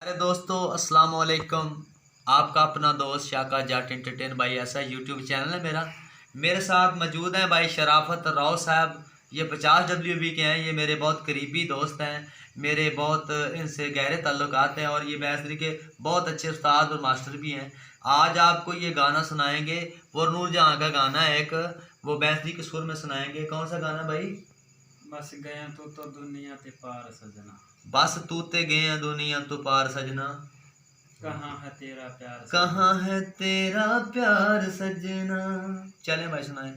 अरे दोस्तों, अस्सलाम वालेकुम। आपका अपना दोस्त शाका जाट एंटरटेन भाई, ऐसा यूट्यूब चैनल है मेरा। मेरे साथ मौजूद हैं भाई शराफत राव साहब। ये 50 WB के हैं। ये मेरे बहुत करीबी दोस्त हैं। मेरे बहुत इनसे गहरे ताल्लुकात हैं और ये बैसरी के बहुत अच्छे उस्ताद और मास्टर भी हैं। आज आपको ये गाना सुनाएंगे। वो नूर जहाँ का गाना है एक, वो बैसरी के सुर में सुनाएंगे। कौन सा गाना भाई? बस गया तू तो दुनिया ते पार सजना। बस तूते गए दुनिया तो पार सजना। कहाँ है तेरा प्यार सजना। कहाँ है तेरा प्यार सजना। चले भाई सुनाए।